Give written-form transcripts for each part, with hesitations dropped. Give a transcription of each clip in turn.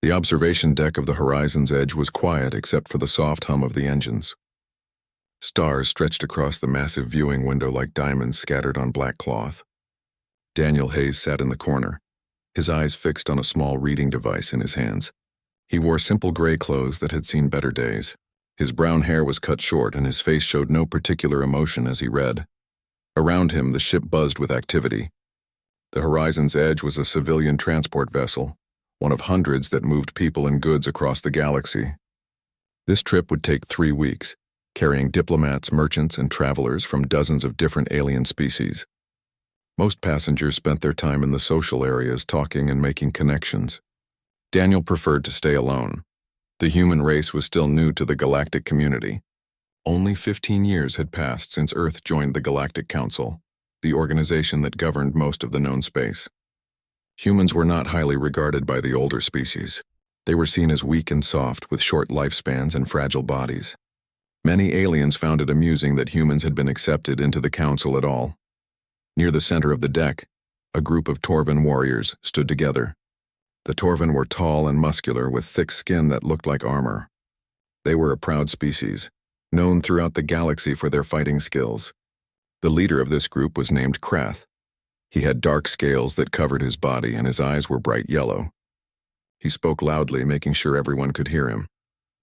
The observation deck of the horizon's edge was quiet except for the soft hum of the engines. Stars stretched across the massive viewing window like diamonds scattered on black cloth. Daniel Hayes sat in the corner, his eyes fixed on a small reading device in his hands. He wore simple gray clothes that had seen better days. His brown hair was cut short and his face showed no particular emotion as he read. Around him, the ship buzzed with activity. The horizon's edge was a civilian transport vessel, one of hundreds that moved people and goods across the galaxy. This trip would take 3 weeks, carrying diplomats, merchants, and travelers from dozens of different alien species. Most passengers spent their time in the social areas talking and making connections. Daniel preferred to stay alone. The human race was still new to the galactic community. Only 15 years had passed since Earth joined the Galactic Council, the organization that governed most of the known space. Humans were not highly regarded by the older species. They were seen as weak and soft, with short lifespans and fragile bodies. Many aliens found it amusing that humans had been accepted into the council at all. Near the center of the deck, a group of Torvan warriors stood together. The Torvan were tall and muscular with thick skin that looked like armor. They were a proud species, known throughout the galaxy for their fighting skills. The leader of this group was named Krath. He had dark scales that covered his body and his eyes were bright yellow. He spoke loudly, making sure everyone could hear him.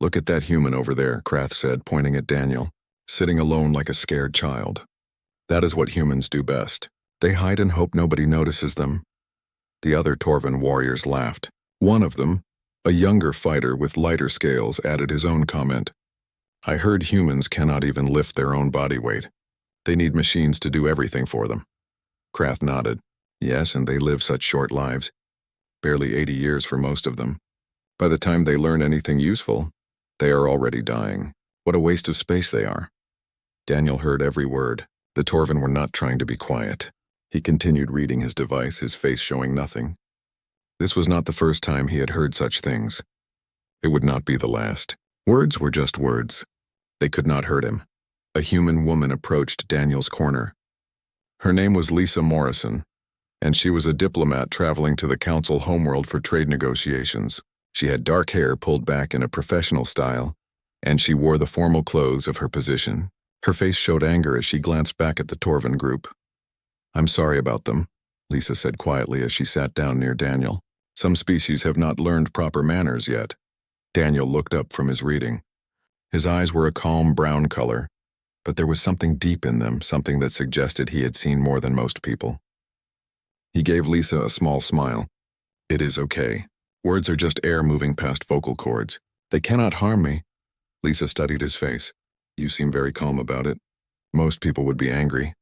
"Look at that human over there," Krath said, pointing at Daniel, sitting alone like a scared child. "That is what humans do best. They hide and hope nobody notices them." The other Torvan warriors laughed. One of them, a younger fighter with lighter scales, added his own comment. "I heard humans cannot even lift their own body weight. They need machines to do everything for them." Krath nodded. "Yes, and they live such short lives. Barely 80 years for most of them. By the time they learn anything useful, they are already dying. What a waste of space they are." Daniel heard every word. The Torvan were not trying to be quiet. He continued reading his device, his face showing nothing. This was not the first time he had heard such things. It would not be the last. Words were just words. They could not hurt him. A human woman approached Daniel's corner. Her name was Lisa Morrison, and she was a diplomat traveling to the council homeworld for trade negotiations. She had dark hair pulled back in a professional style, and she wore the formal clothes of her position. Her face showed anger as she glanced back at the Torvan group. "I'm sorry about them," Lisa said quietly as she sat down near Daniel. "Some species have not learned proper manners yet." Daniel looked up from his reading. His eyes were a calm brown color, but there was something deep in them, something that suggested he had seen more than most people. He gave Lisa a small smile. "It is okay. Words are just air moving past vocal cords. They cannot harm me." Lisa studied his face. "You seem very calm about it. Most people would be angry."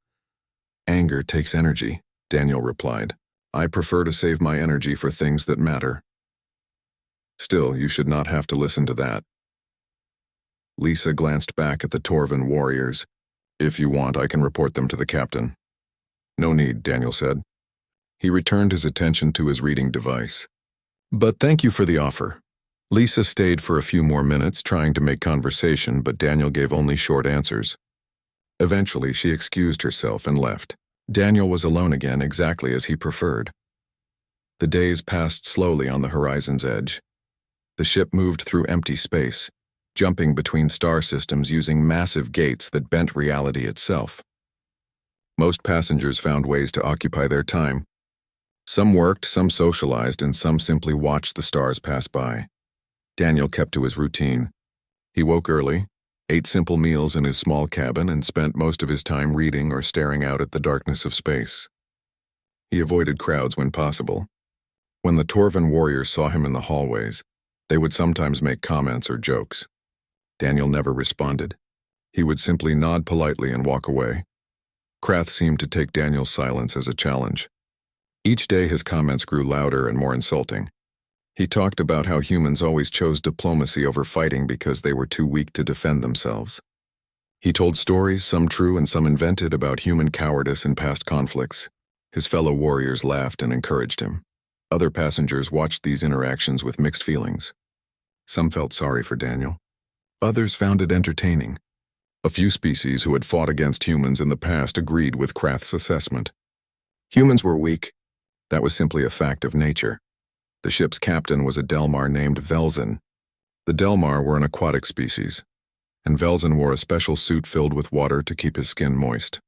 "Anger takes energy," Daniel replied. "I prefer to save my energy for things that matter." "Still, you should not have to listen to that." Lisa glanced back at the Torvan warriors. "If you want, I can report them to the captain." "No need," Daniel said. He returned his attention to his reading device. "But thank you for the offer." Lisa stayed for a few more minutes trying to make conversation, but Daniel gave only short answers. Eventually, she excused herself and left. Daniel was alone again, exactly as he preferred. The days passed slowly on the horizon's edge. The ship moved through empty space, jumping between star systems using massive gates that bent reality itself. Most passengers found ways to occupy their time. Some worked, some socialized, and some simply watched the stars pass by. Daniel kept to his routine. He woke early, ate simple meals in his small cabin, and spent most of his time reading or staring out at the darkness of space. He avoided crowds when possible. When the Torvan warriors saw him in the hallways, they would sometimes make comments or jokes. Daniel never responded. He would simply nod politely and walk away. Krath seemed to take Daniel's silence as a challenge. Each day his comments grew louder and more insulting. He talked about how humans always chose diplomacy over fighting because they were too weak to defend themselves. He told stories, some true and some invented, about human cowardice in past conflicts. His fellow warriors laughed and encouraged him. Other passengers watched these interactions with mixed feelings. Some felt sorry for Daniel. Others found it entertaining. A few species who had fought against humans in the past agreed with Krath's assessment. Humans were weak. That was simply a fact of nature. The ship's captain was a Delmar named Velzen. The Delmar were an aquatic species, and Velzen wore a special suit filled with water to keep his skin moist.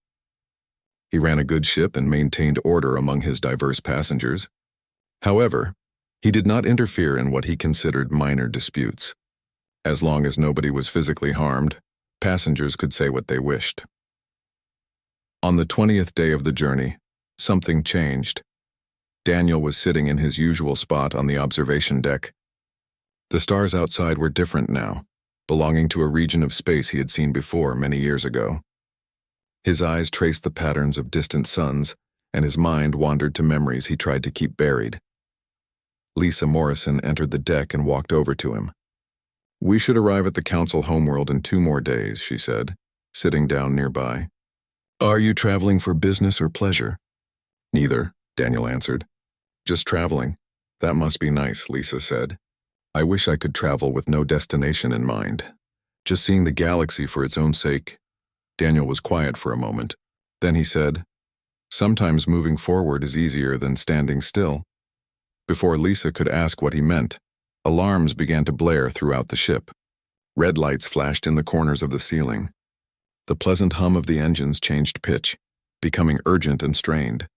He ran a good ship and maintained order among his diverse passengers. However, he did not interfere in what he considered minor disputes. As long as nobody was physically harmed, passengers could say what they wished. On the 20th day of the journey, something changed. Daniel was sitting in his usual spot on the observation deck. The stars outside were different now, belonging to a region of space he had seen before many years ago. His eyes traced the patterns of distant suns, and his mind wandered to memories he tried to keep buried. Lisa Morrison entered the deck and walked over to him. "We should arrive at the Council homeworld in 2 more days," she said, sitting down nearby. "Are you traveling for business or pleasure?" "Neither," Daniel answered. "Just traveling. That must be nice," Lisa said. "I wish I could travel with no destination in mind. Just seeing the galaxy for its own sake." Daniel was quiet for a moment. Then he said, "Sometimes moving forward is easier than standing still." Before Lisa could ask what he meant, alarms began to blare throughout the ship. Red lights flashed in the corners of the ceiling. The pleasant hum of the engines changed pitch, becoming urgent and strained.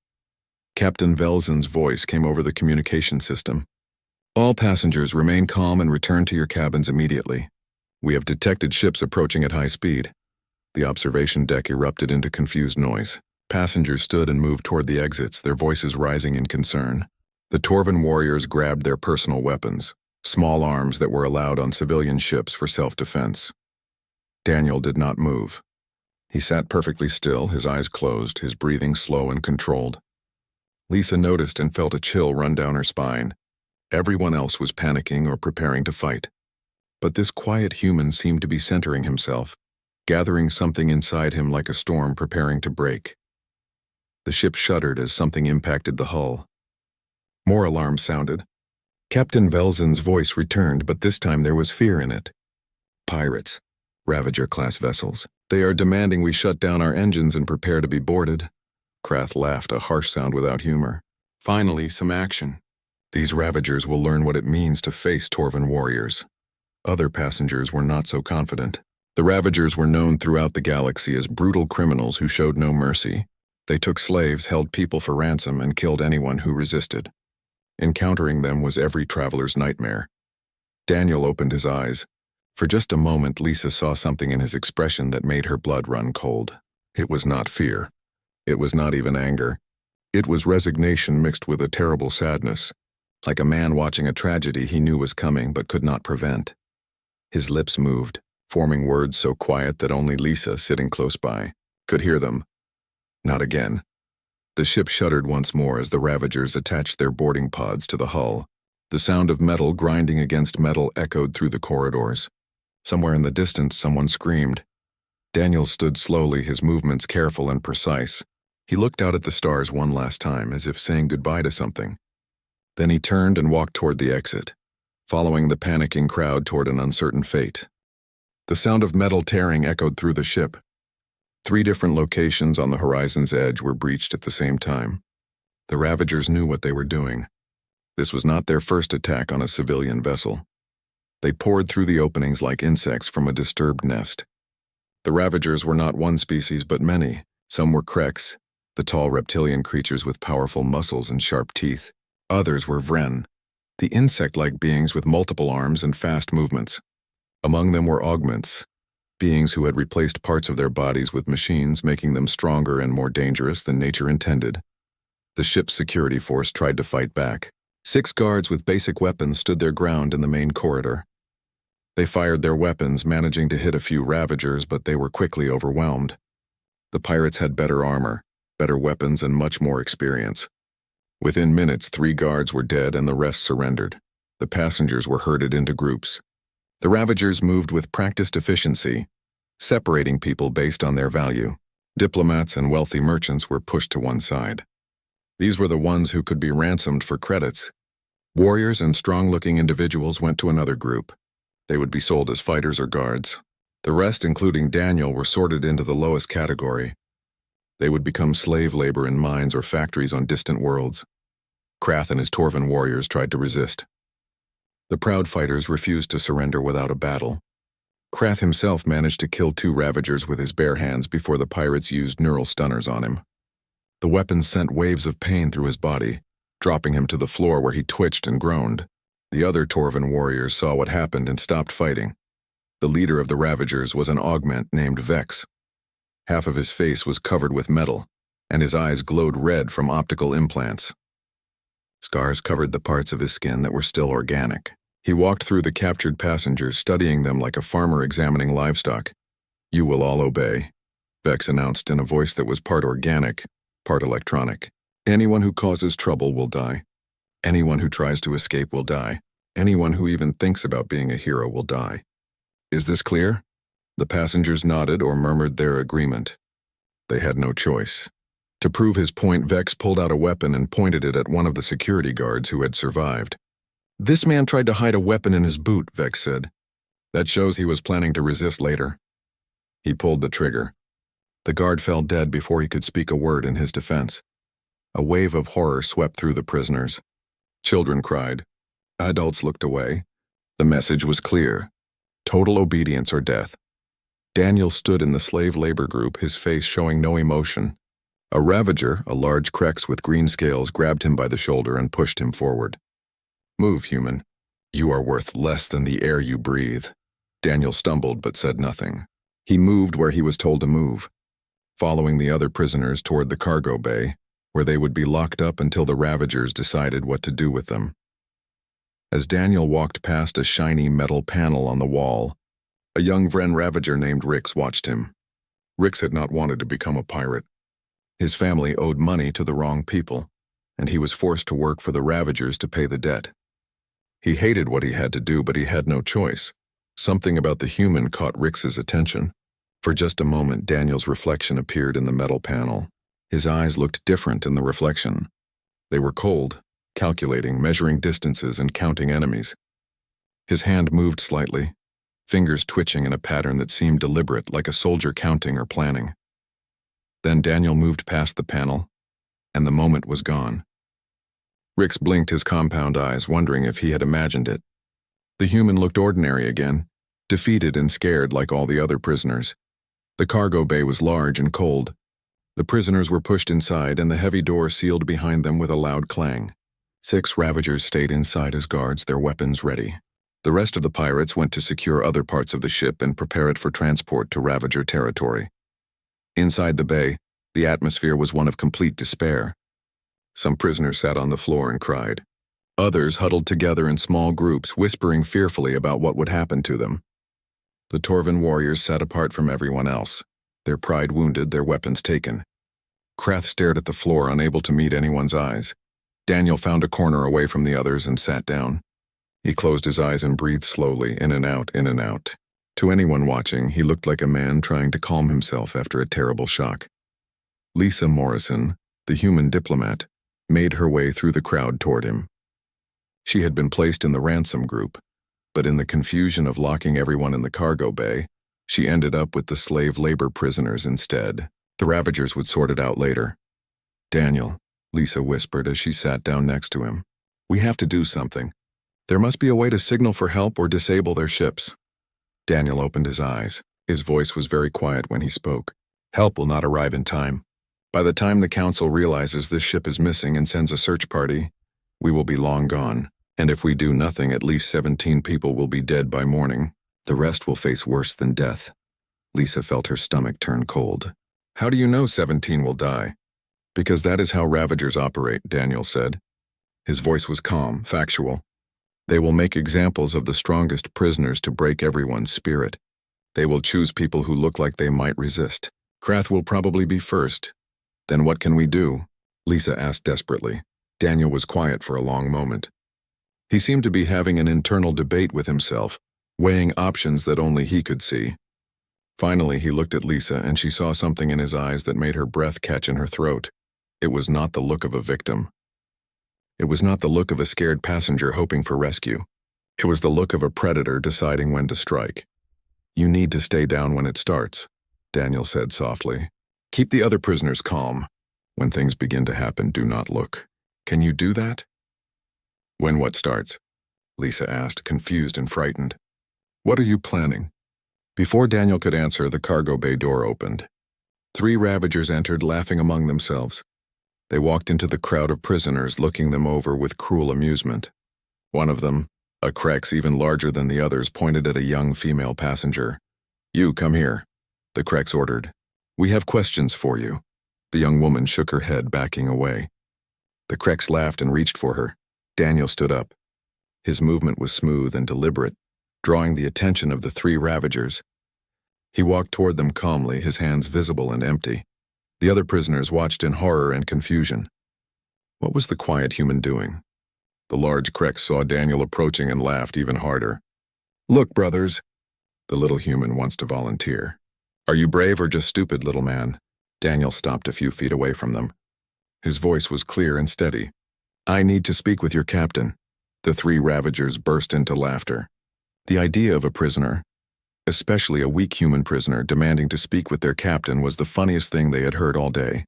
Captain Velzen's voice came over the communication system. "All passengers remain calm and return to your cabins immediately. We have detected ships approaching at high speed." The observation deck erupted into confused noise. Passengers stood and moved toward the exits, their voices rising in concern. The Torvan warriors grabbed their personal weapons, small arms that were allowed on civilian ships for self-defense. Daniel did not move. He sat perfectly still, his eyes closed, his breathing slow and controlled. Lisa noticed and felt a chill run down her spine. Everyone else was panicking or preparing to fight. But this quiet human seemed to be centering himself, gathering something inside him like a storm preparing to break. The ship shuddered as something impacted the hull. More alarms sounded. Captain Velzen's voice returned, but this time there was fear in it. "Pirates, Ravager-class vessels. They are demanding we shut down our engines and prepare to be boarded." Krath laughed, a harsh sound without humor. "Finally, some action. These Ravagers will learn what it means to face Torvan warriors." Other passengers were not so confident. The Ravagers were known throughout the galaxy as brutal criminals who showed no mercy. They took slaves, held people for ransom, and killed anyone who resisted. Encountering them was every traveler's nightmare. Daniel opened his eyes. For just a moment, Lisa saw something in his expression that made her blood run cold. It was not fear. It was not even anger. It was resignation mixed with a terrible sadness, like a man watching a tragedy he knew was coming but could not prevent. His lips moved, forming words so quiet that only Lisa, sitting close by, could hear them. "Not again." The ship shuddered once more as the Ravagers attached their boarding pods to the hull. The sound of metal grinding against metal echoed through the corridors. Somewhere in the distance, someone screamed. Daniel stood slowly, his movements careful and precise. He looked out at the stars one last time, as if saying goodbye to something. Then he turned and walked toward the exit, following the panicking crowd toward an uncertain fate. The sound of metal tearing echoed through the ship. 3 different locations on the horizon's edge were breached at the same time. The Ravagers knew what they were doing. This was not their first attack on a civilian vessel. They poured through the openings like insects from a disturbed nest. The Ravagers were not one species but many. Some were Kreks, the tall reptilian creatures with powerful muscles and sharp teeth. Others were Vren, the insect-like beings with multiple arms and fast movements. Among them were augments, beings who had replaced parts of their bodies with machines, making them stronger and more dangerous than nature intended. The ship's security force tried to fight back. 6 guards with basic weapons stood their ground in the main corridor. They fired their weapons, managing to hit a few Ravagers, but they were quickly overwhelmed. The pirates had better armor, better weapons, and much more experience. Within minutes, 3 guards were dead and the rest surrendered. The passengers were herded into groups. The Ravagers moved with practiced efficiency, separating people based on their value. Diplomats and wealthy merchants were pushed to one side. These were the ones who could be ransomed for credits. Warriors and strong-looking individuals went to another group. They would be sold as fighters or guards. The rest, including Daniel, were sorted into the lowest category. They would become slave labor in mines or factories on distant worlds. Krath and his Torvan warriors tried to resist. The proud fighters refused to surrender without a battle. Krath himself managed to kill 2 Ravagers with his bare hands before the pirates used neural stunners on him. The weapons sent waves of pain through his body, dropping him to the floor where he twitched and groaned. The other Torvan warriors saw what happened and stopped fighting. The leader of the Ravagers was an augment named Vex. Half of his face was covered with metal, and his eyes glowed red from optical implants. Scars covered the parts of his skin that were still organic. He walked through the captured passengers, studying them like a farmer examining livestock. "You will all obey," Vex announced in a voice that was part organic, part electronic. "Anyone who causes trouble will die. Anyone who tries to escape will die. Anyone who even thinks about being a hero will die. Is this clear?" The passengers nodded or murmured their agreement. They had no choice. To prove his point, Vex pulled out a weapon and pointed it at one of the security guards who had survived. "This man tried to hide a weapon in his boot," Vex said. "That shows he was planning to resist later." He pulled the trigger. The guard fell dead before he could speak a word in his defense. A wave of horror swept through the prisoners. Children cried. Adults looked away. The message was clear: total obedience or death. Daniel stood in the slave labor group, his face showing no emotion. A Ravager, a large Krex with green scales, grabbed him by the shoulder and pushed him forward. "Move, human. You are worth less than the air you breathe." Daniel stumbled but said nothing. He moved where he was told to move, following the other prisoners toward the cargo bay, where they would be locked up until the Ravagers decided what to do with them. As Daniel walked past a shiny metal panel on the wall, a young Vren Ravager named Rix watched him. Rix had not wanted to become a pirate. His family owed money to the wrong people, and he was forced to work for the Ravagers to pay the debt. He hated what he had to do, but he had no choice. Something about the human caught Rix's attention. For just a moment, Daniel's reflection appeared in the metal panel. His eyes looked different in the reflection. They were cold, calculating, measuring distances, and counting enemies. His hand moved slightly, fingers twitching in a pattern that seemed deliberate, like a soldier counting or planning. Then Daniel moved past the panel, and the moment was gone. Rix blinked his compound eyes, wondering if he had imagined it. The human looked ordinary again, defeated and scared like all the other prisoners. The cargo bay was large and cold. The prisoners were pushed inside, and the heavy door sealed behind them with a loud clang. 6 Ravagers stayed inside as guards, their weapons ready. The rest of the pirates went to secure other parts of the ship and prepare it for transport to Ravager territory. Inside the bay, the atmosphere was one of complete despair. Some prisoners sat on the floor and cried. Others huddled together in small groups, whispering fearfully about what would happen to them. The Torvan warriors sat apart from everyone else, their pride wounded, their weapons taken. Krath stared at the floor, unable to meet anyone's eyes. Daniel found a corner away from the others and sat down. He closed his eyes and breathed slowly, in and out, in and out. To anyone watching, he looked like a man trying to calm himself after a terrible shock. Lisa Morrison, the human diplomat, made her way through the crowd toward him. She had been placed in the ransom group, but in the confusion of locking everyone in the cargo bay, she ended up with the slave labor prisoners instead. The Ravagers would sort it out later. "Daniel," Lisa whispered as she sat down next to him. "We have to do something. There must be a way to signal for help or disable their ships." Daniel opened his eyes. His voice was very quiet when he spoke. "Help will not arrive in time. By the time the Council realizes this ship is missing and sends a search party, we will be long gone. And if we do nothing, at least 17 people will be dead by morning. The rest will face worse than death." Lisa felt her stomach turn cold. "How do you know 17 will die?" "Because that is how Ravagers operate," Daniel said. His voice was calm, factual. "They will make examples of the strongest prisoners to break everyone's spirit. They will choose people who look like they might resist. Krath will probably be first. Then what can we do?" Lisa asked desperately. Daniel was quiet for a long moment. He seemed to be having an internal debate with himself, weighing options that only he could see. Finally, he looked at Lisa, and she saw something in his eyes that made her breath catch in her throat. It was not the look of a victim. It was not the look of a scared passenger hoping for rescue. It was the look of a predator deciding when to strike. "You need to stay down when it starts," Daniel said softly. "Keep the other prisoners calm. When things begin to happen, do not look. Can you do that?" When what starts? Lisa asked, confused and frightened. What are you planning? Before Daniel could answer, the cargo bay door opened. 3 Ravagers entered, laughing among themselves. They walked into the crowd of prisoners, looking them over with cruel amusement. One of them, a Krex even larger than the others, pointed at a young female passenger. You, come here, the Krex ordered. We have questions for you. The young woman shook her head, backing away. The Krex laughed and reached for her. Daniel stood up. His movement was smooth and deliberate, drawing the attention of the 3 Ravagers. He walked toward them calmly, his hands visible and empty. The other prisoners watched in horror and confusion. What was the quiet human doing? The large Krex saw Daniel approaching and laughed even harder. Look, brothers, the little human wants to volunteer. Are you brave or just stupid, little man? Daniel stopped a few feet away from them. His voice was clear and steady. I need to speak with your captain. The 3 Ravagers burst into laughter. The idea of a prisoner, especially a weak human prisoner, demanding to speak with their captain was the funniest thing they had heard all day.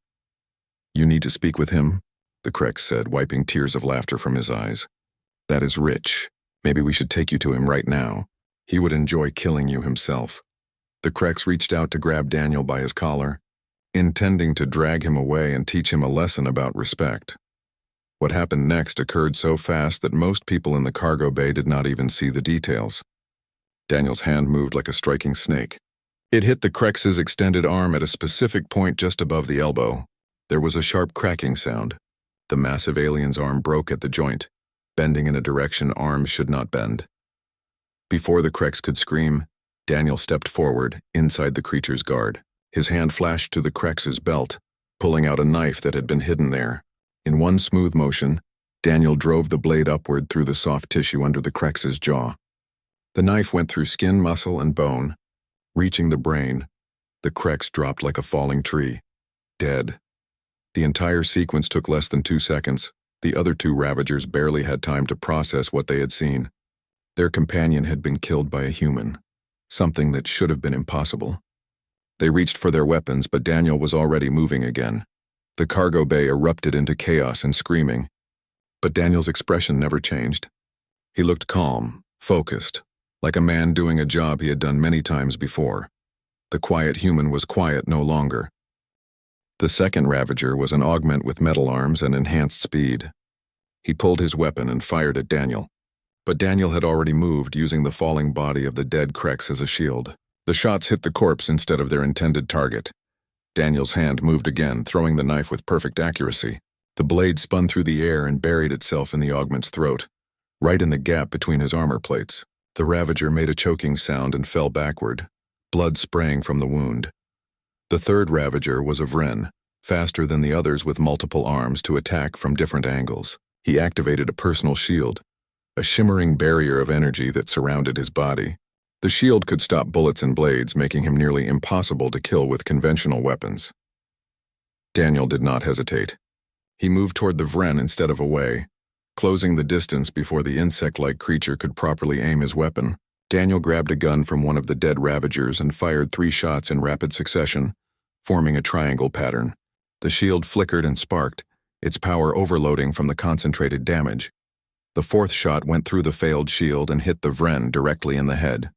You need to speak with him, the Krex said, wiping tears of laughter from his eyes. That is rich. Maybe we should take you to him right now. He would enjoy killing you himself. The Krex reached out to grab Daniel by his collar, intending to drag him away and teach him a lesson about respect. What happened next occurred so fast that most people in the cargo bay did not even see the details. Daniel's hand moved like a striking snake. It hit the Krex's extended arm at a specific point just above the elbow. There was a sharp cracking sound. The massive alien's arm broke at the joint, bending in a direction arms should not bend. Before the Krex could scream, Daniel stepped forward, inside the creature's guard. His hand flashed to the Krex's belt, pulling out a knife that had been hidden there. In one smooth motion, Daniel drove the blade upward through the soft tissue under the Krex's jaw. The knife went through skin, muscle, and bone. Reaching the brain, the Krex dropped like a falling tree, dead. The entire sequence took less than 2 seconds. The other 2 Ravagers barely had time to process what they had seen. Their companion had been killed by a human, something that should have been impossible. They reached for their weapons, but Daniel was already moving again. The cargo bay erupted into chaos and screaming. But Daniel's expression never changed. He looked calm, focused, like a man doing a job he had done many times before. The quiet human was quiet no longer. The second Ravager was an augment with metal arms and enhanced speed. He pulled his weapon and fired at Daniel. But Daniel had already moved, using the falling body of the dead Krex as a shield. The shots hit the corpse instead of their intended target. Daniel's hand moved again, throwing the knife with perfect accuracy. The blade spun through the air and buried itself in the augment's throat, right in the gap between his armor plates. The Ravager made a choking sound and fell backward, blood spraying from the wound. The third Ravager was a Vren, faster than the others with multiple arms to attack from different angles. He activated a personal shield, a shimmering barrier of energy that surrounded his body. The shield could stop bullets and blades, making him nearly impossible to kill with conventional weapons. Daniel did not hesitate. He moved toward the Vren instead of away, closing the distance before the insect-like creature could properly aim his weapon. Daniel grabbed a gun from one of the dead Ravagers and fired 3 shots in rapid succession, forming a triangle pattern. The shield flickered and sparked, its power overloading from the concentrated damage. The 4th shot went through the failed shield and hit the Vren directly in the head.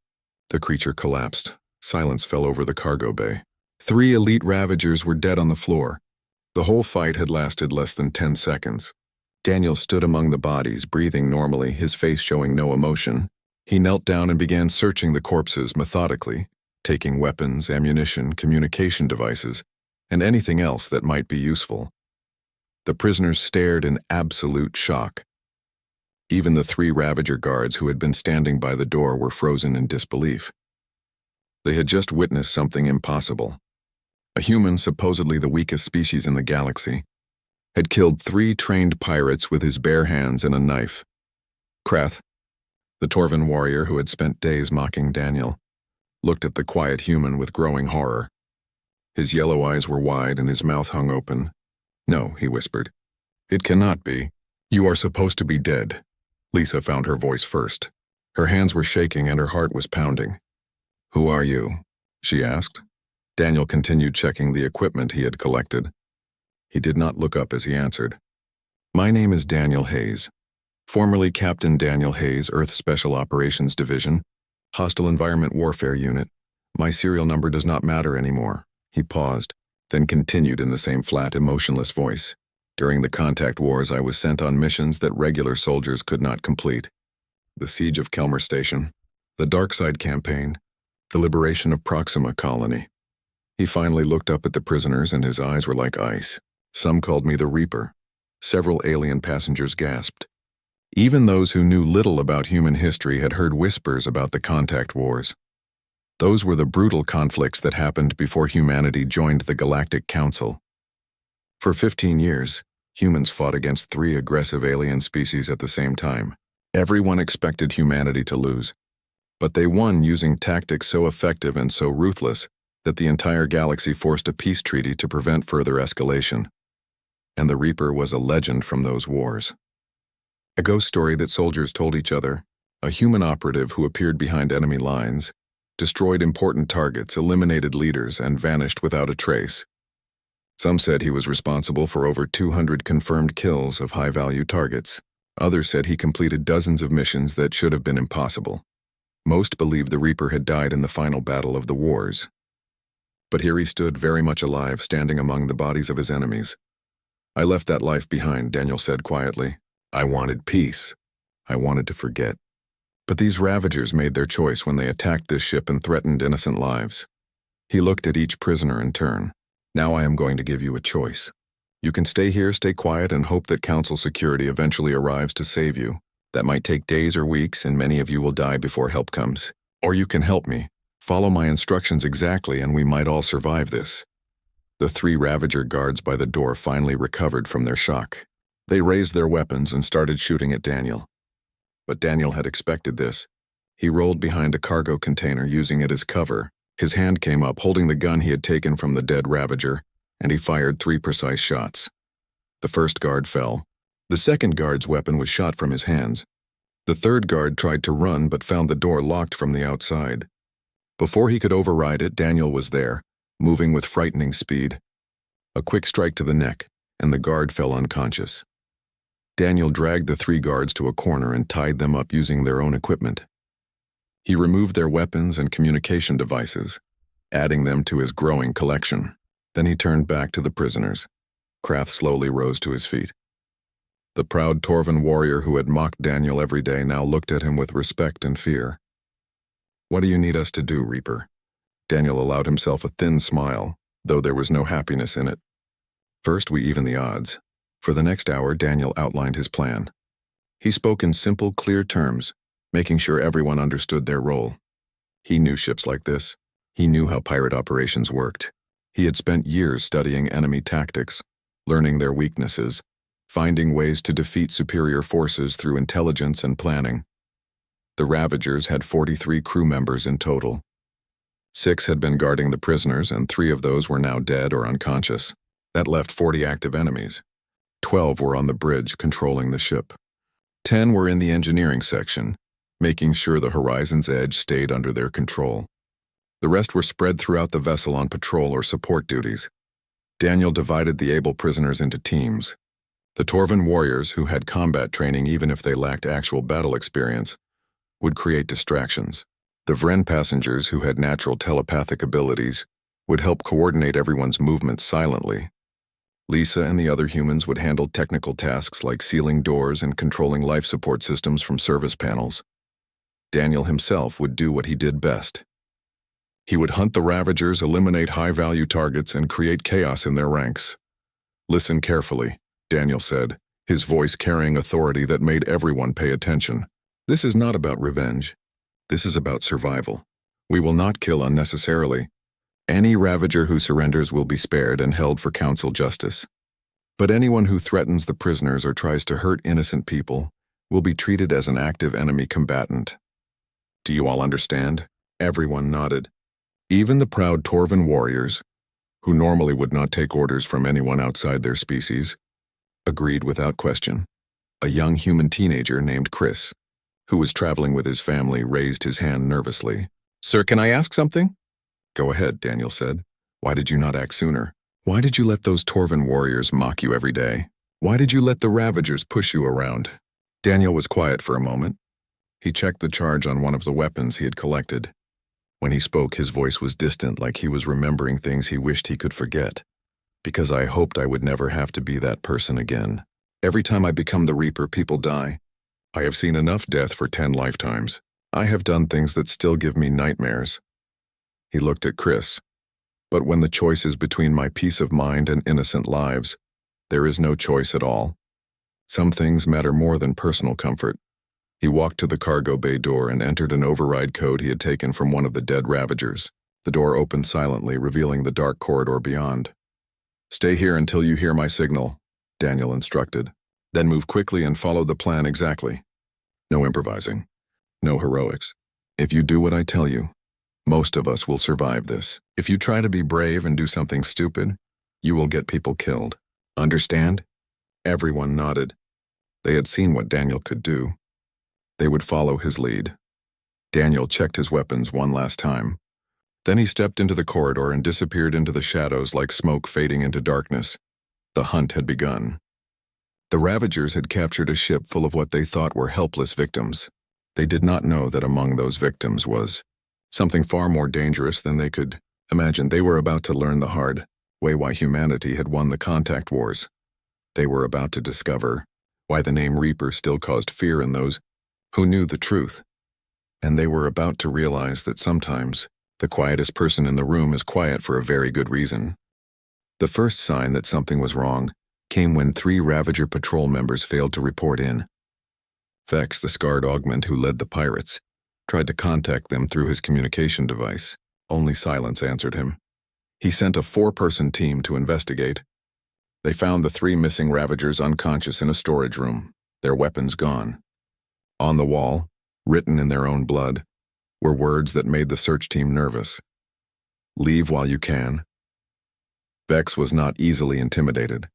The creature collapsed. Silence fell over the cargo bay. 3 elite Ravagers were dead on the floor. The whole fight had lasted less than 10 seconds. Daniel stood among the bodies, breathing normally, his face showing no emotion. He knelt down and began searching the corpses methodically, taking weapons, ammunition, communication devices, and anything else that might be useful. The prisoners stared in absolute shock. Even the 3 Ravager guards who had been standing by the door were frozen in disbelief. They had just witnessed something impossible. A human, supposedly the weakest species in the galaxy, had killed 3 trained pirates with his bare hands and a knife. Krath, the Torvan warrior who had spent days mocking Daniel, looked at the quiet human with growing horror. His yellow eyes were wide and his mouth hung open. No, he whispered. It cannot be. You are supposed to be dead. Lisa found her voice first. Her hands were shaking and her heart was pounding. Who are you? She asked. Daniel continued checking the equipment he had collected. He did not look up as he answered. My name is Daniel Hayes. Formerly Captain Daniel Hayes, Earth Special Operations Division, Hostile Environment Warfare Unit. My serial number does not matter anymore. He paused, then continued in the same flat, emotionless voice. During the contact wars, I was sent on missions that regular soldiers could not complete. The Siege of Kelmer Station, the Darkside Campaign, the liberation of Proxima Colony. He finally looked up at the prisoners and his eyes were like ice. Some called me the Reaper. Several alien passengers gasped. Even those who knew little about human history had heard whispers about the contact wars. Those were the brutal conflicts that happened before humanity joined the Galactic Council. For 15 years, humans fought against 3 aggressive alien species at the same time. Everyone expected humanity to lose. But they won using tactics so effective and so ruthless that the entire galaxy forced a peace treaty to prevent further escalation. And the Reaper was a legend from those wars. A ghost story that soldiers told each other, a human operative who appeared behind enemy lines, destroyed important targets, eliminated leaders, and vanished without a trace. Some said he was responsible for over 200 confirmed kills of high-value targets. Others said he completed dozens of missions that should have been impossible. Most believed the Reaper had died in the final battle of the wars. But here he stood, very much alive, standing among the bodies of his enemies. I left that life behind, Daniel said quietly. I wanted peace. I wanted to forget. But these Ravagers made their choice when they attacked this ship and threatened innocent lives. He looked at each prisoner in turn. Now I am going to give you a choice. You can stay here, stay quiet, and hope that Council security eventually arrives to save you. That might take days or weeks, and many of you will die before help comes. Or you can help me. Follow my instructions exactly, and we might all survive this. The 3 Ravager guards by the door finally recovered from their shock. They raised their weapons and started shooting at Daniel. But Daniel had expected this. He rolled behind a cargo container, using it as cover. His hand came up, holding the gun he had taken from the dead Ravager, and he fired 3 precise shots. The first guard fell. The second guard's weapon was shot from his hands. The third guard tried to run but found the door locked from the outside. Before he could override it, Daniel was there, moving with frightening speed. A quick strike to the neck, and the guard fell unconscious. Daniel dragged the 3 guards to a corner and tied them up using their own equipment. He removed their weapons and communication devices, adding them to his growing collection. Then he turned back to the prisoners. Krath slowly rose to his feet. The proud Torvan warrior who had mocked Daniel every day now looked at him with respect and fear. What do you need us to do, Reaper? Daniel allowed himself a thin smile, though there was no happiness in it. First, we even the odds. For the next hour, Daniel outlined his plan. He spoke in simple, clear terms, making sure everyone understood their role. He knew ships like this. He knew how pirate operations worked. He had spent years studying enemy tactics, learning their weaknesses, finding ways to defeat superior forces through intelligence and planning. The Ravagers had 43 crew members in total. 6 had been guarding the prisoners, and 3 of those were now dead or unconscious. That left 40 active enemies. 12 were on the bridge, controlling the ship. 10 were in the engineering section, making sure the Horizon's Edge stayed under their control. The rest were spread throughout the vessel on patrol or support duties. Daniel divided the able prisoners into teams. The Torvan warriors, who had combat training even if they lacked actual battle experience, would create distractions. The Vren passengers, who had natural telepathic abilities, would help coordinate everyone's movements silently. Lisa and the other humans would handle technical tasks like sealing doors and controlling life support systems from service panels. Daniel himself would do what he did best. He would hunt the Ravagers, eliminate high-value targets, and create chaos in their ranks. Listen carefully, Daniel said, his voice carrying authority that made everyone pay attention. This is not about revenge. This is about survival. We will not kill unnecessarily. Any Ravager who surrenders will be spared and held for council justice. But anyone who threatens the prisoners or tries to hurt innocent people will be treated as an active enemy combatant. Do you all understand? Everyone nodded. Even the proud Torvan warriors, who normally would not take orders from anyone outside their species, agreed without question. A young human teenager named Chris, who was traveling with his family, raised his hand nervously. Sir, can I ask something? Go ahead, Daniel said. Why did you not act sooner? Why did you let those Torvan warriors mock you every day? Why did you let the Ravagers push you around? Daniel was quiet for a moment. He checked the charge on one of the weapons he had collected. When he spoke, his voice was distant, like he was remembering things he wished he could forget. Because I hoped I would never have to be that person again. Every time I become the Reaper, people die. I have seen enough death for 10 lifetimes. I have done things that still give me nightmares. He looked at Chris. But when the choice is between my peace of mind and innocent lives, there is no choice at all. Some things matter more than personal comfort. He walked to the cargo bay door and entered an override code he had taken from one of the dead Ravagers. The door opened silently, revealing the dark corridor beyond. "Stay here until you hear my signal," Daniel instructed. "Then move quickly and follow the plan exactly. No improvising. No heroics. If you do what I tell you, most of us will survive this. If you try to be brave and do something stupid, you will get people killed. Understand?" Everyone nodded. They had seen what Daniel could do. They would follow his lead. Daniel checked his weapons one last time. Then he stepped into the corridor and disappeared into the shadows like smoke fading into darkness. The hunt had begun. The Ravagers had captured a ship full of what they thought were helpless victims. They did not know that among those victims was something far more dangerous than they could imagine. They were about to learn the hard way why humanity had won the contact wars. They were about to discover why the name Reaper still caused fear in those who knew the truth. And they were about to realize that sometimes the quietest person in the room is quiet for a very good reason. The first sign that something was wrong came when 3 Ravager patrol members failed to report in. Vex, the scarred augment who led the pirates, tried to contact them through his communication device. Only silence answered him. He sent a 4-person team to investigate. They found the 3 missing Ravagers unconscious in a storage room, their weapons gone. On the wall, written in their own blood, were words that made the search team nervous. "Leave while you can." Vex was not easily intimidated.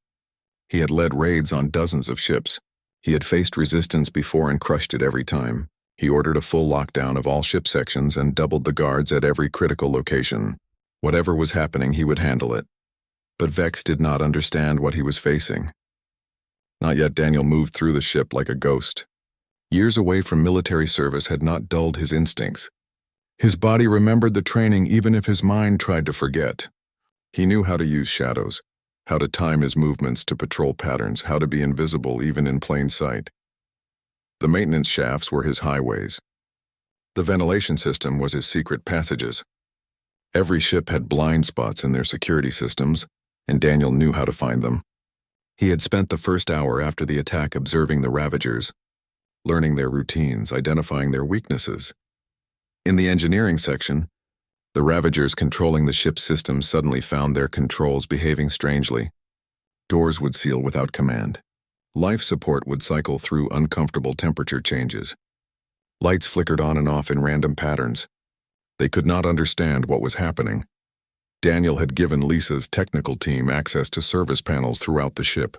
He had led raids on dozens of ships. He had faced resistance before and crushed it every time. He ordered a full lockdown of all ship sections and doubled the guards at every critical location. Whatever was happening, he would handle it. But Vex did not understand what he was facing. Not yet. Daniel moved through the ship like a ghost. Years away from military service had not dulled his instincts. His body remembered the training even if his mind tried to forget. He knew how to use shadows, how to time his movements to patrol patterns, how to be invisible even in plain sight. The maintenance shafts were his highways. The ventilation system was his secret passages. Every ship had blind spots in their security systems, and Daniel knew how to find them. He had spent the first hour after the attack observing the Ravagers, learning their routines, identifying their weaknesses. In the engineering section, the Ravagers controlling the ship's systems suddenly found their controls behaving strangely. Doors would seal without command. Life support would cycle through uncomfortable temperature changes. Lights flickered on and off in random patterns. They could not understand what was happening. Daniel had given Lisa's technical team access to service panels throughout the ship.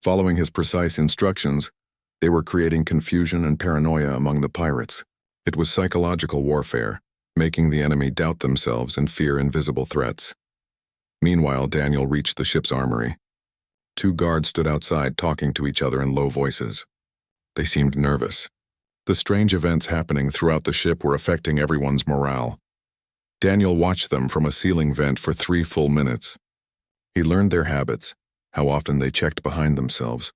Following his precise instructions, they were creating confusion and paranoia among the pirates. It was psychological warfare, making the enemy doubt themselves and fear invisible threats. Meanwhile, Daniel reached the ship's armory. 2 guards stood outside talking to each other in low voices. They seemed nervous. The strange events happening throughout the ship were affecting everyone's morale. Daniel watched them from a ceiling vent for 3 full minutes. He learned their habits, how often they checked behind themselves,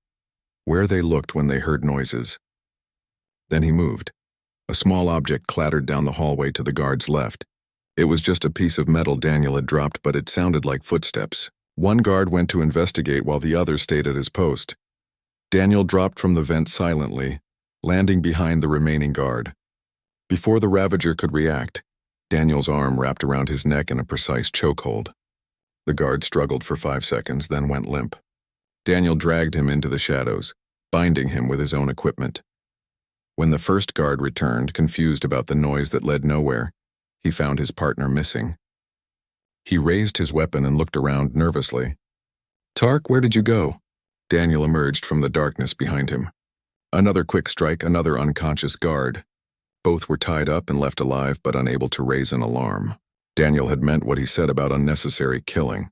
where they looked when they heard noises. Then he moved. A small object clattered down the hallway to the guard's left. It was just a piece of metal Daniel had dropped, but it sounded like footsteps. One guard went to investigate while the other stayed at his post. Daniel dropped from the vent silently, landing behind the remaining guard. Before the Ravager could react, Daniel's arm wrapped around his neck in a precise chokehold. The guard struggled for 5 seconds, then went limp. Daniel dragged him into the shadows, binding him with his own equipment. When the first guard returned, confused about the noise that led nowhere, he found his partner missing. He raised his weapon and looked around nervously. "Tark, where did you go?" Daniel emerged from the darkness behind him. Another quick strike, another unconscious guard. Both were tied up and left alive but unable to raise an alarm. Daniel had meant what he said about unnecessary killing.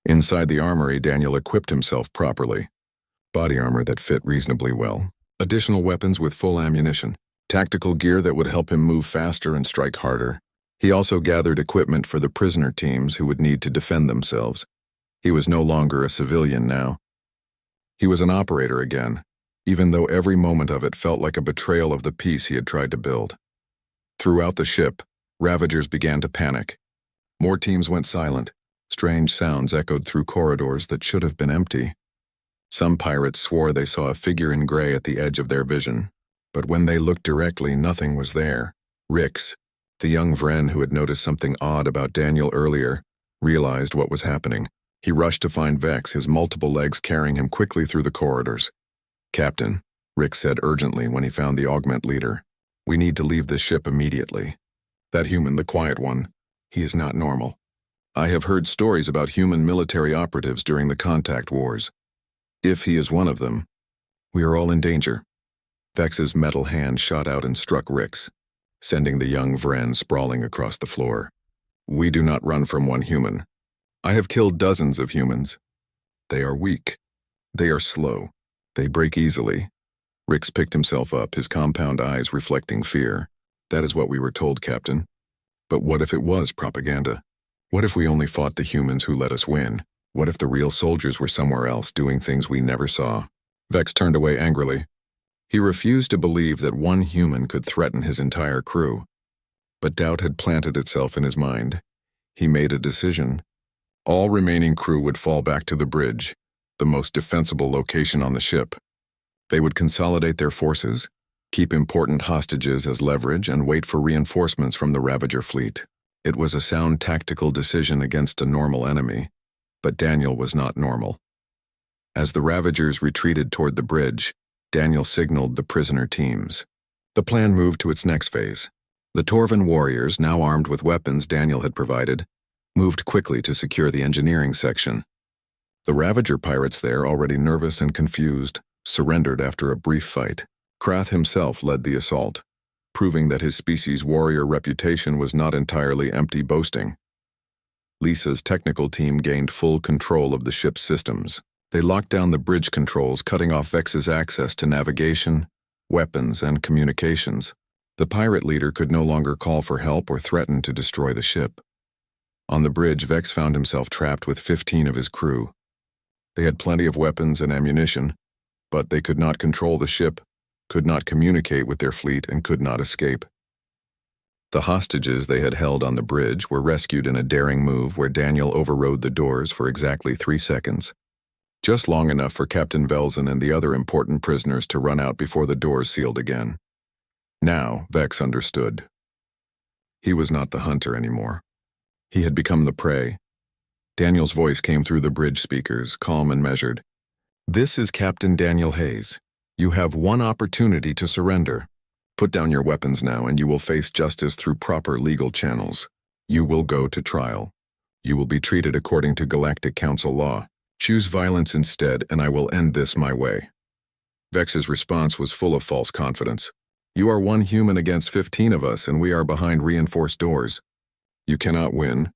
Inside the armory, Daniel equipped himself properly. Body armor that fit reasonably well. additional weapons with full ammunition, tactical gear that would help him move faster and strike harder. He also gathered equipment for the prisoner teams who would need to defend themselves. He was no longer a civilian now. He was an operator again, even though every moment of it felt like a betrayal of the peace he had tried to build. Throughout the ship, Ravagers began to panic. More teams went silent. Strange sounds echoed through corridors that should have been empty. Some pirates swore they saw a figure in gray at the edge of their vision, but when they looked directly, nothing was there. Rix, the young Vren who had noticed something odd about Daniel earlier, realized what was happening. He rushed to find Vex, his multiple legs carrying him quickly through the corridors. "Captain," Rix said urgently when he found the augment leader, "we need to leave this ship immediately. That human, the quiet one, he is not normal. I have heard stories about human military operatives during the contact wars. If he is one of them, we are all in danger." Vex's metal hand shot out and struck Rix, sending the young Vren sprawling across the floor. "We do not run from one human. I have killed dozens of humans. They are weak. They are slow. They break easily." Rix picked himself up, his compound eyes reflecting fear. "That is what we were told, Captain. But what if it was propaganda? What if we only fought the humans who let us win? What if the real soldiers were somewhere else doing things we never saw?" Vex turned away angrily. He refused to believe that one human could threaten his entire crew. But doubt had planted itself in his mind. He made a decision. All remaining crew would fall back to the bridge, the most defensible location on the ship. They would consolidate their forces, keep important hostages as leverage, and wait for reinforcements from the Ravager fleet. It was a sound tactical decision against a normal enemy, but Daniel was not normal. As the Ravagers retreated toward the bridge, Daniel signaled the prisoner teams. The plan moved to its next phase. The Torvan warriors, now armed with weapons Daniel had provided, moved quickly to secure the engineering section. The Ravager pirates there, already nervous and confused, surrendered after a brief fight. Krath himself led the assault, proving that his species' warrior reputation was not entirely empty boasting. Lisa's technical team gained full control of the ship's systems. They locked down the bridge controls, cutting off Vex's access to navigation, weapons, and communications. The pirate leader could no longer call for help or threaten to destroy the ship. On the bridge, Vex found himself trapped with 15 of his crew. They had plenty of weapons and ammunition, but they could not control the ship, could not communicate with their fleet, and could not escape. The hostages they had held on the bridge were rescued in a daring move where Daniel overrode the doors for exactly 3 seconds. Just long enough for Captain Velzen and the other important prisoners to run out before the doors sealed again. Now, Vex understood. He was not the hunter anymore. He had become the prey. Daniel's voice came through the bridge speakers, calm and measured. "This is Captain Daniel Hayes. You have one opportunity to surrender. Put down your weapons now and you will face justice through proper legal channels. You will go to trial. You will be treated according to Galactic Council law. Choose violence instead and I will end this my way." Vex's response was full of false confidence. "You are one human against 15 of us and we are behind reinforced doors. You cannot win."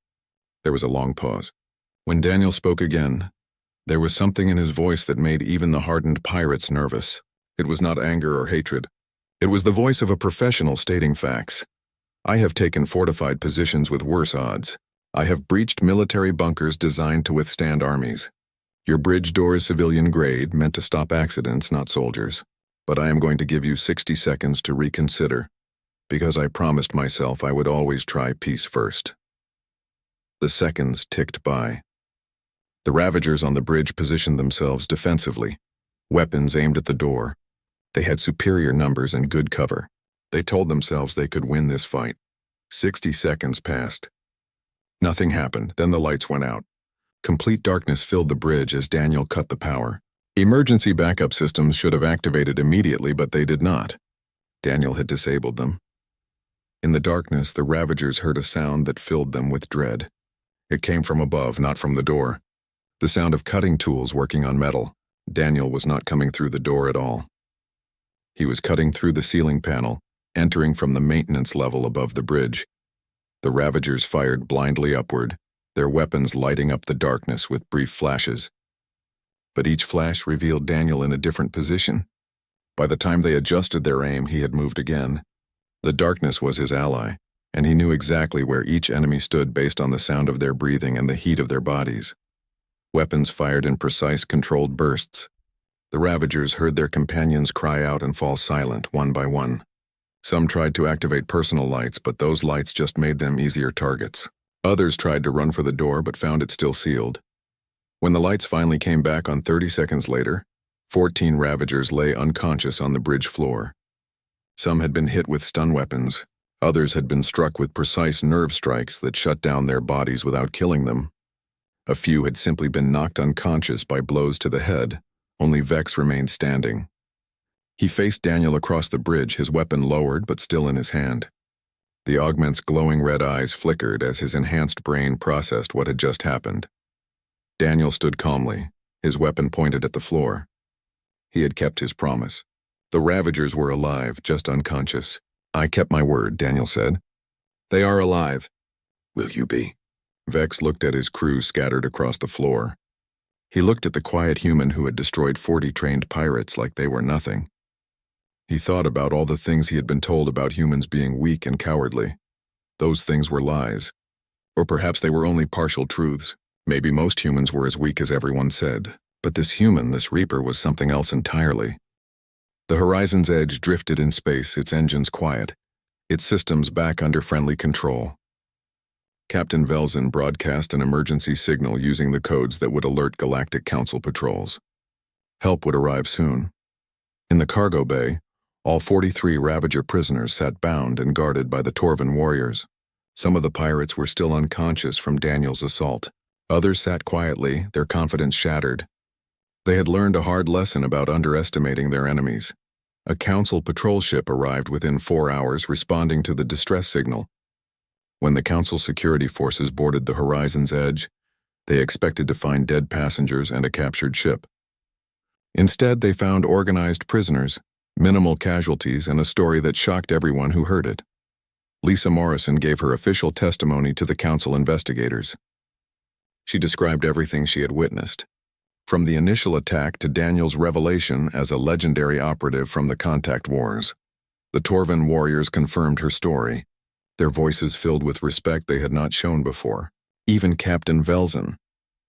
There was a long pause. When Daniel spoke again, there was something in his voice that made even the hardened pirates nervous. It was not anger or hatred. It was the voice of a professional stating facts. "I have taken fortified positions with worse odds. I have breached military bunkers designed to withstand armies. Your bridge door is civilian grade, meant to stop accidents, not soldiers. But I am going to give you 60 seconds to reconsider, because I promised myself I would always try peace first." The seconds ticked by. The Ravagers on the bridge positioned themselves defensively, weapons aimed at the door. They had superior numbers and good cover. They told themselves they could win this fight. 60 seconds passed. Nothing happened, then the lights went out. Complete darkness filled the bridge as Daniel cut the power. Emergency backup systems should have activated immediately, but they did not. Daniel had disabled them. In the darkness, the Ravagers heard a sound that filled them with dread. It came from above, not from the door. The sound of cutting tools working on metal. Daniel was not coming through the door at all. He was cutting through the ceiling panel, entering from the maintenance level above the bridge. The Ravagers fired blindly upward, their weapons lighting up the darkness with brief flashes. But each flash revealed Daniel in a different position. By the time they adjusted their aim, he had moved again. The darkness was his ally, and he knew exactly where each enemy stood based on the sound of their breathing and the heat of their bodies. Weapons fired in precise, controlled bursts. The Ravagers heard their companions cry out and fall silent, one by one. Some tried to activate personal lights, but those lights just made them easier targets. Others tried to run for the door, but found it still sealed. When the lights finally came back on 30 seconds later, 14 Ravagers lay unconscious on the bridge floor. Some had been hit with stun weapons. Others had been struck with precise nerve strikes that shut down their bodies without killing them. A few had simply been knocked unconscious by blows to the head. Only Vex remained standing. He faced Daniel across the bridge, his weapon lowered but still in his hand. The augment's glowing red eyes flickered as his enhanced brain processed what had just happened. Daniel stood calmly, his weapon pointed at the floor. He had kept his promise. The Ravagers were alive, just unconscious. "I kept my word," Daniel said. "They are alive." "Will you be?" Vex looked at his crew scattered across the floor. He looked at the quiet human who had destroyed 40 trained pirates like they were nothing. He thought about all the things he had been told about humans being weak and cowardly. Those things were lies. Or perhaps they were only partial truths. Maybe most humans were as weak as everyone said. But this human, this Reaper, was something else entirely. The horizon's edge drifted in space, its engines quiet, its systems back under friendly control. Captain Velzen broadcast an emergency signal using the codes that would alert Galactic Council patrols. Help would arrive soon. In the cargo bay, all 43 Ravager prisoners sat bound and guarded by the Torvan warriors. Some of the pirates were still unconscious from Daniel's assault. Others sat quietly, their confidence shattered. They had learned a hard lesson about underestimating their enemies. A Council patrol ship arrived within 4 hours, responding to the distress signal. When the Council security forces boarded the horizon's edge, they expected to find dead passengers and a captured ship. Instead, they found organized prisoners, minimal casualties, and a story that shocked everyone who heard it. Lisa Morrison gave her official testimony to the Council investigators. She described everything she had witnessed, from the initial attack to Daniel's revelation as a legendary operative from the Contact Wars. The Torvan warriors confirmed her story, their voices filled with respect they had not shown before. Even Captain Velzen,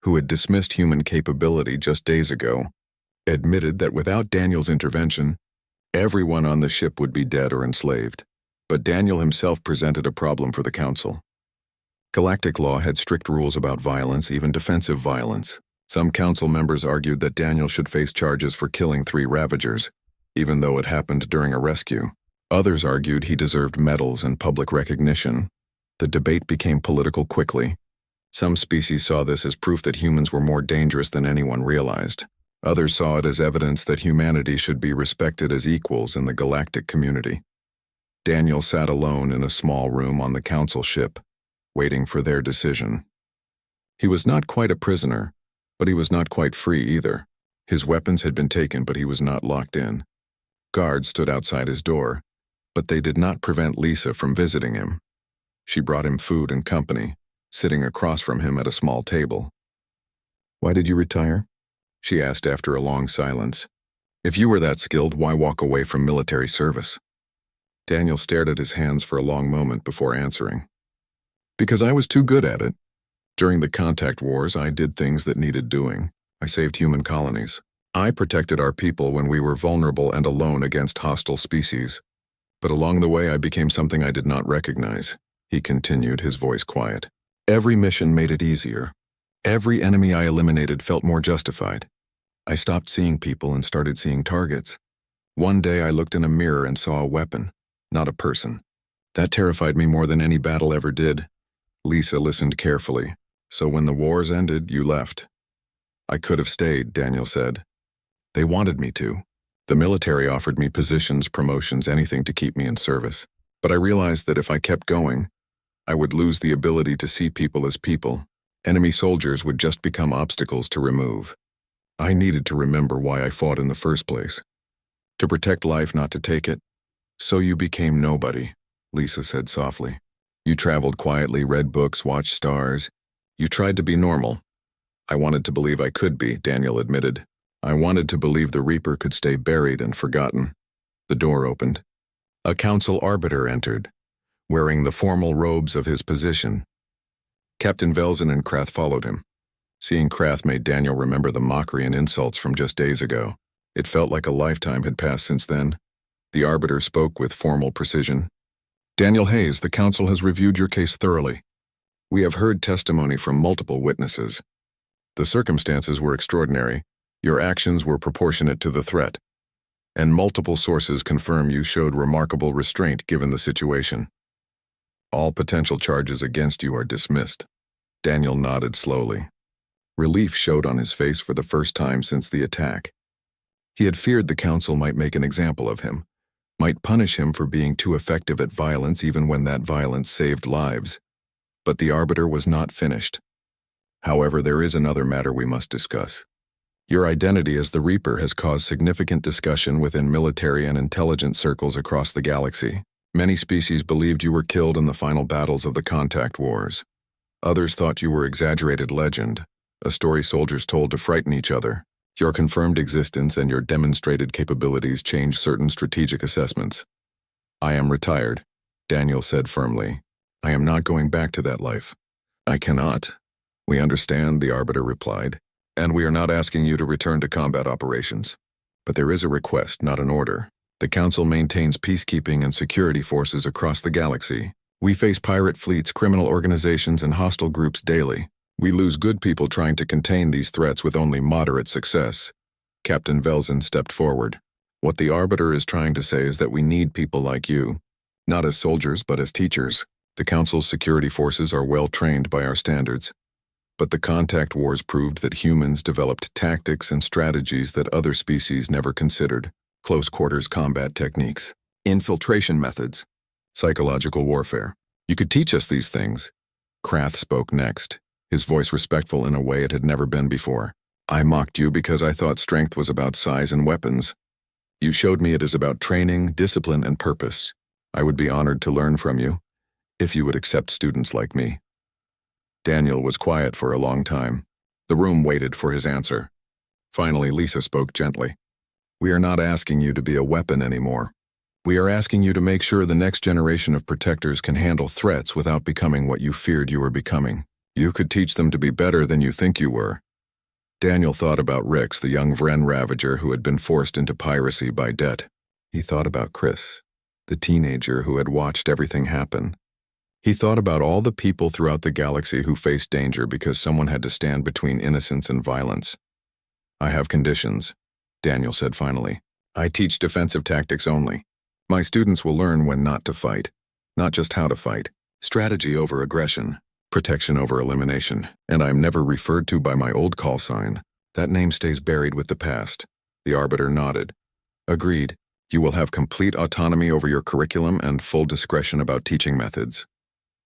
who had dismissed human capability just days ago, admitted that without Daniel's intervention, everyone on the ship would be dead or enslaved. But Daniel himself presented a problem for the Council. Galactic law had strict rules about violence, even defensive violence. Some Council members argued that Daniel should face charges for killing 3 Ravagers, even though it happened during a rescue. Others argued he deserved medals and public recognition. The debate became political quickly. Some species saw this as proof that humans were more dangerous than anyone realized. Others saw it as evidence that humanity should be respected as equals in the galactic community. Daniel sat alone in a small room on the Council ship, waiting for their decision. He was not quite a prisoner, but he was not quite free either. His weapons had been taken, but he was not locked in. Guards stood outside his door, but they did not prevent Lisa from visiting him. She brought him food and company, sitting across from him at a small table. "Why did you retire?" she asked after a long silence. "If you were that skilled, why walk away from military service?" Daniel stared at his hands for a long moment before answering. "Because I was too good at it. During the Contact Wars, I did things that needed doing. I saved human colonies. I protected our people when we were vulnerable and alone against hostile species. But along the way, I became something I did not recognize," he continued, his voice quiet. "Every mission made it easier. Every enemy I eliminated felt more justified. I stopped seeing people and started seeing targets. One day I looked in a mirror and saw a weapon, not a person. That terrified me more than any battle ever did." Lisa listened carefully. "So when the wars ended, you left." "I could have stayed," Daniel said. "They wanted me to. The military offered me positions, promotions, anything to keep me in service. But I realized that if I kept going, I would lose the ability to see people as people. Enemy soldiers would just become obstacles to remove. I needed to remember why I fought in the first place. To protect life, not to take it." "So you became nobody," Lisa said softly. "You traveled quietly, read books, watched stars. You tried to be normal." "I wanted to believe I could be," Daniel admitted. "I wanted to believe the Reaper could stay buried and forgotten." The door opened. A council arbiter entered, wearing the formal robes of his position. Captain Velzen and Krath followed him. Seeing Krath made Daniel remember the mockery and insults from just days ago. It felt like a lifetime had passed since then. The arbiter spoke with formal precision. Daniel Hayes, the council has reviewed your case thoroughly. We have heard testimony from multiple witnesses. The circumstances were extraordinary. Your actions were proportionate to the threat. And multiple sources confirm you showed remarkable restraint given the situation. All potential charges against you are dismissed. Daniel nodded slowly. Relief showed on his face for the first time since the attack. He had feared the council might make an example of him, might punish him for being too effective at violence even when that violence saved lives. But the arbiter was not finished. However, there is another matter we must discuss. Your identity as the Reaper has caused significant discussion within military and intelligence circles across the galaxy. Many species believed you were killed in the final battles of the Contact Wars. Others thought you were exaggerated legend, a story soldiers told to frighten each other. Your confirmed existence and your demonstrated capabilities changed certain strategic assessments. I am retired, Daniel said firmly. I am not going back to that life. I cannot. We understand, the arbiter replied, and we are not asking you to return to combat operations. But there is a request, not an order. The Council maintains peacekeeping and security forces across the galaxy. We face pirate fleets, criminal organizations, and hostile groups daily. We lose good people trying to contain these threats with only moderate success. Captain Velzen stepped forward. What the arbiter is trying to say is that we need people like you, not as soldiers but as teachers. The Council's security forces are well trained by our standards. But the Contact Wars proved that humans developed tactics and strategies that other species never considered. Close quarters combat techniques, infiltration methods, psychological warfare. You could teach us these things. Krath spoke next, his voice respectful in a way it had never been before. I mocked you because I thought strength was about size and weapons. You showed me it is about training, discipline, and purpose. I would be honored to learn from you, if you would accept students like me. Daniel was quiet for a long time. The room waited for his answer. Finally, Lisa spoke gently. We are not asking you to be a weapon anymore. We are asking you to make sure the next generation of protectors can handle threats without becoming what you feared you were becoming. You could teach them to be better than you think you were. Daniel thought about Rix, the young Vren Ravager who had been forced into piracy by debt. He thought about Chris, the teenager who had watched everything happen. He thought about all the people throughout the galaxy who faced danger because someone had to stand between innocence and violence. I have conditions, Daniel said finally. I teach defensive tactics only. My students will learn when not to fight, not just how to fight. Strategy over aggression, protection over elimination, and I am never referred to by my old call sign. That name stays buried with the past. The arbiter nodded. Agreed. You will have complete autonomy over your curriculum and full discretion about teaching methods.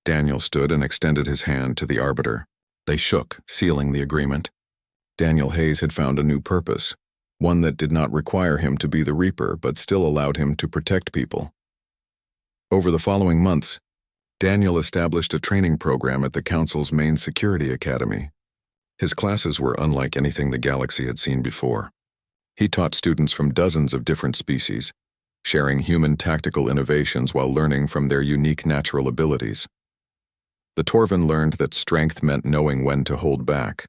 Daniel stood and extended his hand to the arbiter. They shook, sealing the agreement. Daniel Hayes had found a new purpose, one that did not require him to be the Reaper but still allowed him to protect people. Over the following months, Daniel established a training program at the Council's main security academy. His classes were unlike anything the galaxy had seen before. He taught students from dozens of different species, sharing human tactical innovations while learning from their unique natural abilities. The Torven learned that strength meant knowing when to hold back.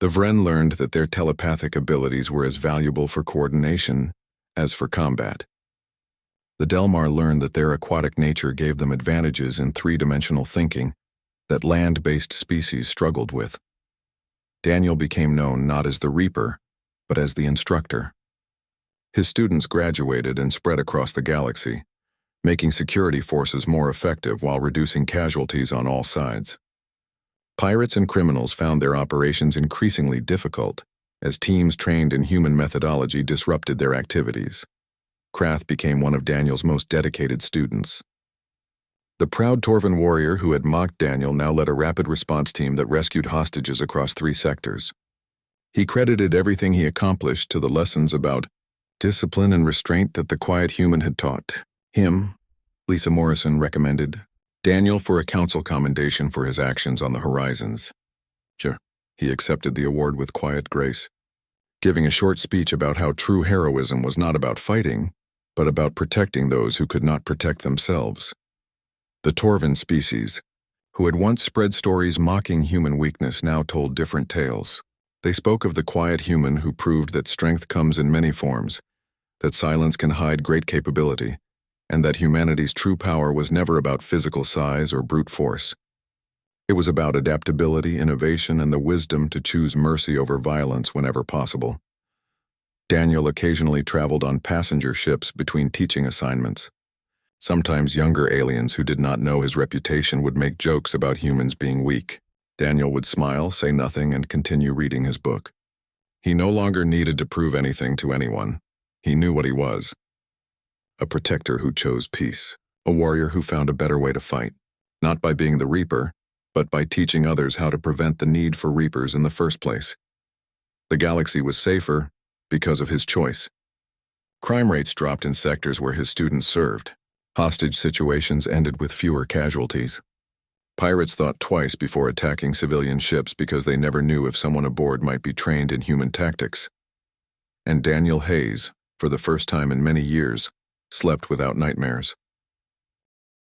The Vren learned that their telepathic abilities were as valuable for coordination as for combat. The Delmar learned that their aquatic nature gave them advantages in three-dimensional thinking that land-based species struggled with. Daniel became known not as the Reaper, but as the instructor. His students graduated and spread across the galaxy, making security forces more effective while reducing casualties on all sides. Pirates and criminals found their operations increasingly difficult as teams trained in human methodology disrupted their activities. Krath became one of Daniel's most dedicated students. The proud Torven warrior who had mocked Daniel now led a rapid response team that rescued hostages across 3 sectors. He credited everything he accomplished to the lessons about discipline and restraint that the quiet human had taught him. Lisa Morrison recommended Daniel for a council commendation for his actions on the horizons. Sure. He accepted the award with quiet grace, giving a short speech about how true heroism was not about fighting, but about protecting those who could not protect themselves. The Torvin species, who had once spread stories mocking human weakness, now told different tales. They spoke of the quiet human who proved that strength comes in many forms, that silence can hide great capability, and that humanity's true power was never about physical size or brute force. It was about adaptability, innovation, and the wisdom to choose mercy over violence whenever possible. Daniel occasionally traveled on passenger ships between teaching assignments. Sometimes younger aliens who did not know his reputation would make jokes about humans being weak. Daniel would smile, say nothing, and continue reading his book. He no longer needed to prove anything to anyone. He knew what he was. A protector who chose peace. A warrior who found a better way to fight. Not by being the Reaper, but by teaching others how to prevent the need for Reapers in the first place. The galaxy was safer because of his choice. Crime rates dropped in sectors where his students served. Hostage situations ended with fewer casualties. Pirates thought twice before attacking civilian ships because they never knew if someone aboard might be trained in human tactics. And Daniel Hayes, for the first time in many years, slept without nightmares.